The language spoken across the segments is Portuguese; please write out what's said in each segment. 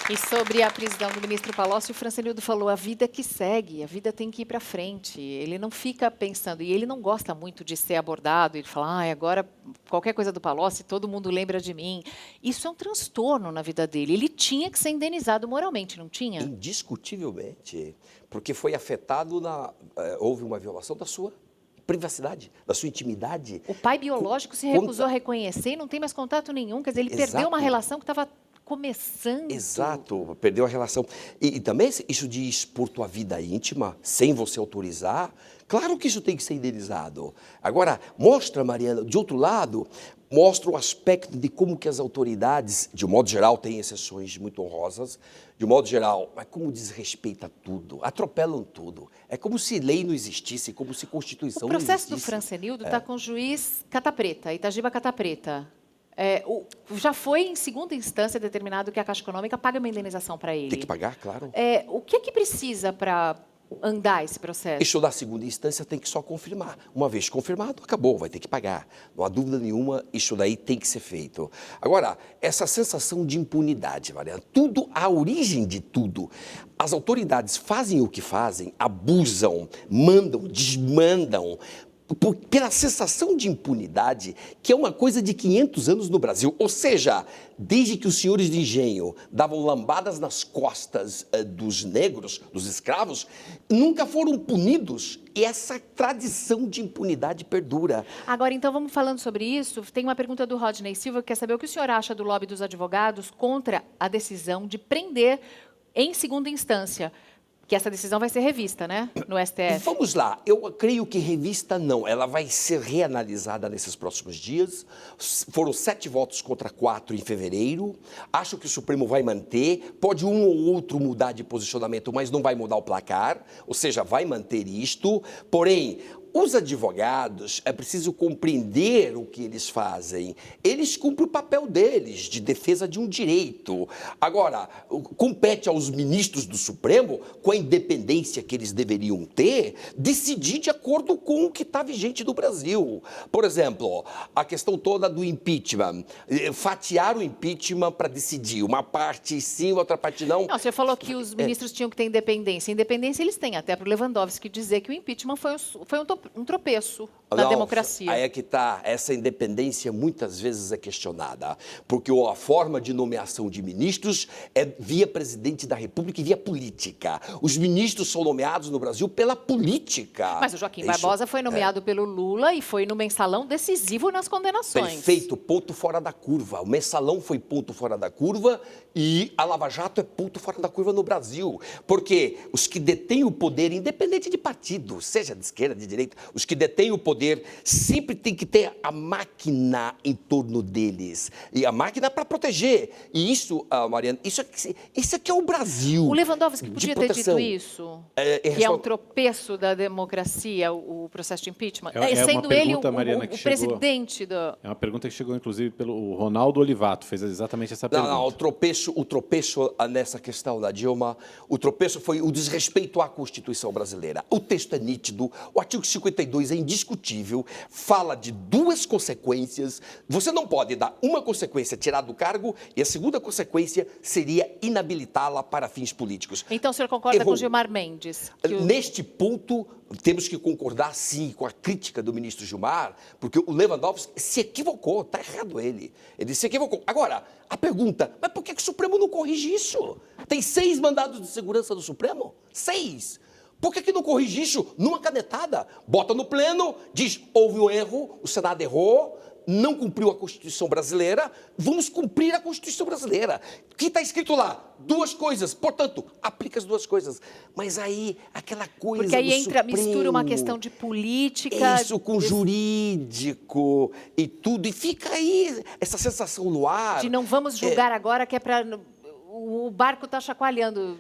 E sobre a prisão do ministro Palocci, o Francenildo falou, a vida que segue, a vida tem que ir para frente. Ele não fica pensando, e ele não gosta muito de ser abordado e de falar, agora qualquer coisa do Palocci, todo mundo lembra de mim. Isso é um transtorno na vida dele. Ele tinha que ser indenizado moralmente, não tinha? Indiscutivelmente, porque foi afetado, houve uma violação da sua privacidade, da sua intimidade. O pai biológico se recusou a reconhecer e não tem mais contato nenhum. Quer dizer, ele perdeu uma relação que estava começando. Exato, perdeu a relação. E também isso de expor tua vida íntima, sem você autorizar, claro que isso tem que ser indenizado. Agora, mostra, Mariana, de outro lado, mostra o aspecto de como que as autoridades, de um modo geral, têm exceções muito honrosas, de um modo geral, mas como desrespeita tudo, atropelam tudo. É como se lei não existisse, como se Constituição não existisse. O processo do Francenildo está com o juiz Cata Preta, Itagiba Cata Preta. Já foi, em segunda instância, determinado que a Caixa Econômica paga uma indenização para ele. Tem que pagar, claro. O que é que precisa para andar esse processo? Isso da segunda instância tem que só confirmar. Uma vez confirmado, acabou, vai ter que pagar. Não há dúvida nenhuma, isso daí tem que ser feito. Agora, essa sensação de impunidade, Mariana, a origem de tudo. As autoridades fazem o que fazem, abusam, mandam, desmandam, pela sensação de impunidade, que é uma coisa de 500 anos no Brasil. Ou seja, desde que os senhores de engenho davam lambadas nas costas dos negros, dos escravos, nunca foram punidos. E essa tradição de impunidade perdura. Agora, então, vamos falando sobre isso. Tem uma pergunta do Rodney Silva, que quer saber o que o senhor acha do lobby dos advogados contra a decisão de prender em segunda instância. Que essa decisão vai ser revista, né, no STF. Vamos lá, eu creio que revista não, ela vai ser reanalisada nesses próximos dias. Foram 7 votos contra 4 em fevereiro. Acho que o Supremo vai manter, pode um ou outro mudar de posicionamento, mas não vai mudar o placar, ou seja, vai manter isto. Porém, os advogados, é preciso compreender o que eles fazem. Eles cumprem o papel deles, de defesa de um direito. Agora, compete aos ministros do Supremo, com a independência que eles deveriam ter, decidir de acordo com o que está vigente no Brasil. Por exemplo, a questão toda do impeachment. Fatiar o impeachment para decidir. Uma parte sim, outra parte não. Não, você falou que os ministros tinham que ter independência. Independência eles têm, até para o Lewandowski dizer que o impeachment foi um tropeço na democracia. Aí é que está, essa independência muitas vezes é questionada, porque a forma de nomeação de ministros é via presidente da República e via política. Os ministros são nomeados no Brasil pela política. Mas o Joaquim Barbosa foi nomeado pelo Lula e foi no mensalão decisivo nas condenações. Perfeito, ponto fora da curva. O mensalão foi ponto fora da curva e a Lava Jato é ponto fora da curva no Brasil. Porque os que detêm o poder, independente de partido, seja de esquerda, de direita, os que detêm o poder sempre tem que ter a máquina em torno deles. E a máquina para proteger. E isso, Mariana, isso aqui é o Brasil. O Lewandowski podia ter dito isso? Que é um tropeço da democracia, o processo de impeachment? Sendo ele o presidente do... É uma pergunta que chegou, inclusive, pelo Ronaldo Olivato, fez exatamente essa pergunta. Não, o tropeço nessa questão da Dilma, o tropeço foi o desrespeito à Constituição brasileira. O texto é nítido, o artigo 52 é indiscutível, fala de 2 consequências. Você não pode dar uma consequência, tirar do cargo, e a segunda consequência seria inabilitá-la para fins políticos. Então, o senhor concorda com Gilmar Mendes? Neste ponto, temos que concordar, sim, com a crítica do ministro Gilmar, porque o Lewandowski se equivocou, está errado ele. Ele se equivocou. Agora, a pergunta, mas por que o Supremo não corrige isso? Tem 6 mandados de segurança do Supremo? 6! Por que não corrige isso numa canetada? Bota no pleno, diz, houve um erro, o Senado errou, não cumpriu a Constituição brasileira, vamos cumprir a Constituição brasileira. O que está escrito lá? 2 coisas, portanto, aplica as 2 coisas. Mas aí, aquela coisa porque aí do mistura uma questão de política... Isso com jurídico e tudo, e fica aí essa sensação no ar. De não vamos julgar agora, que é para... O barco está chacoalhando...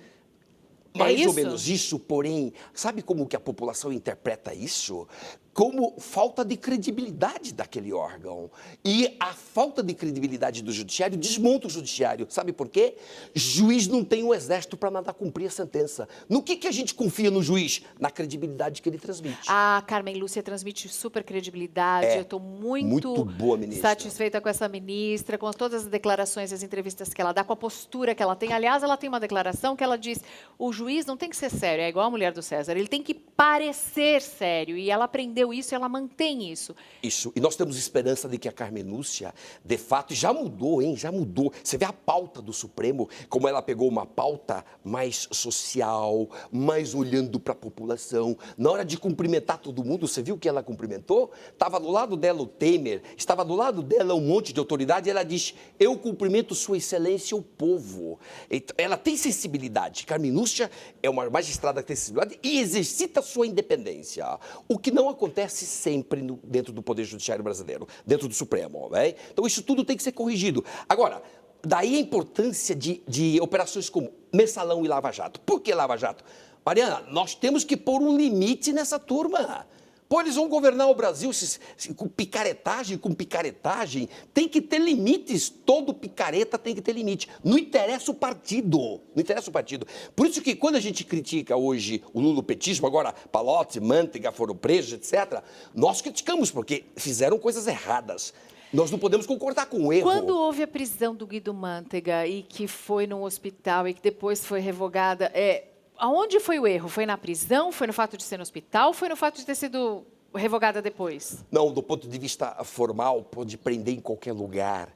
Mais ou menos isso, porém, sabe como que a população interpreta isso? como falta de credibilidade daquele órgão. E a falta de credibilidade do judiciário desmonta o judiciário. Sabe por quê? Juiz não tem um exército para mandar cumprir a sentença. No que a gente confia no juiz? Na credibilidade que ele transmite. A Carmen Lúcia transmite super credibilidade. Eu estou muito boa ministra. satisfeita com essa ministra, com todas as declarações, as entrevistas que ela dá, com a postura que ela tem. Aliás, ela tem uma declaração que ela diz: o juiz não tem que ser sério, é igual a mulher do César, ele tem que parecer sério. E ela aprendeu isso e ela mantém isso. Isso. E nós temos esperança de que a Carmen Lúcia, de fato, já mudou, hein? Já mudou. Você vê a pauta do Supremo, como ela pegou uma pauta mais social, mais olhando para a população. Na hora de cumprimentar todo mundo, você viu que ela cumprimentou? Estava do lado dela o Temer, estava do lado dela um monte de autoridade, e ela diz: eu cumprimento Sua Excelência, o povo. Então, ela tem sensibilidade. Carmen Lúcia é uma magistrada que tem sensibilidade e exercita sua independência. O que não acontece sempre dentro do Poder Judiciário brasileiro, dentro do Supremo. Né? Então, isso tudo tem que ser corrigido. Agora, daí a importância de operações como Mensalão e Lava Jato. Por que Lava Jato? Mariana, nós temos que pôr um limite nessa turma. Pô, eles vão governar o Brasil com picaretagem. Tem que ter limites. Todo picareta tem que ter limite. Não interessa o partido. Não interessa o partido. Por isso que quando a gente critica hoje o lulopetismo, agora Palocci, Manteiga foram presos, etc., nós criticamos porque fizeram coisas erradas. Nós não podemos concordar com o erro. Quando houve a prisão do Guido Mantega e que foi num hospital e que depois foi revogada, aonde foi o erro? Foi na prisão? Foi no fato de ser no hospital? Foi no fato de ter sido revogada depois? Não, do ponto de vista formal, pode prender em qualquer lugar.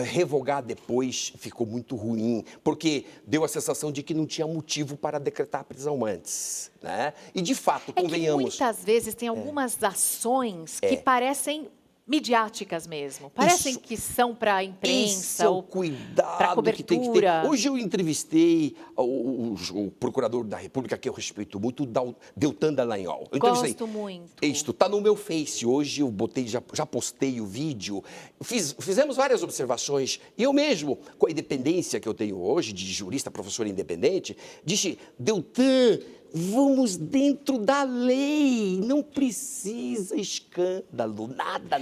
Revogar depois ficou muito ruim, porque deu a sensação de que não tinha motivo para decretar a prisão antes. Né? E, de fato, convenhamos... Que muitas vezes tem algumas ações que parecem midiáticas mesmo. Parecem que são para a imprensa ou para cobertura. Que tem que ter. Hoje eu entrevistei o procurador da República, que eu respeito muito, Deltan Dallagnol. Gosto muito. Isto está no meu Face. Hoje eu botei, já postei o vídeo. Fizemos várias observações. E eu mesmo, com a independência que eu tenho hoje, de jurista, professor independente, disse: Deltan, vamos dentro da lei, não precisa escândalo, nada.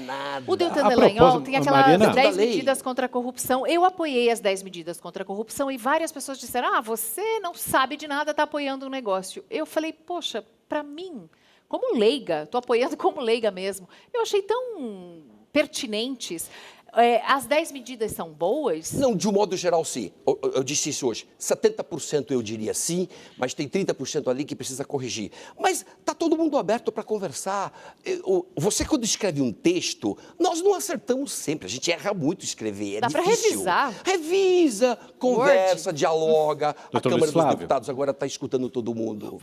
O Deltan Dallagnol tem aquelas 10 medidas contra a corrupção. Eu apoiei as 10 medidas contra a corrupção e várias pessoas disseram: você não sabe de nada, está apoiando um negócio. Eu falei: poxa, para mim, como leiga, estou apoiando como leiga mesmo, eu achei tão pertinentes. As 10 medidas são boas? Não, de um modo geral, sim. Eu disse isso hoje. 70% eu diria sim, mas tem 30% ali que precisa corrigir. Mas está todo mundo aberto para conversar. Você, quando escreve um texto, nós não acertamos sempre. A gente erra muito escrever. Dá para revisar. Revisa, conversa, dialoga. A Doutor Câmara Luiz dos Flávio. Deputados agora está escutando todo mundo.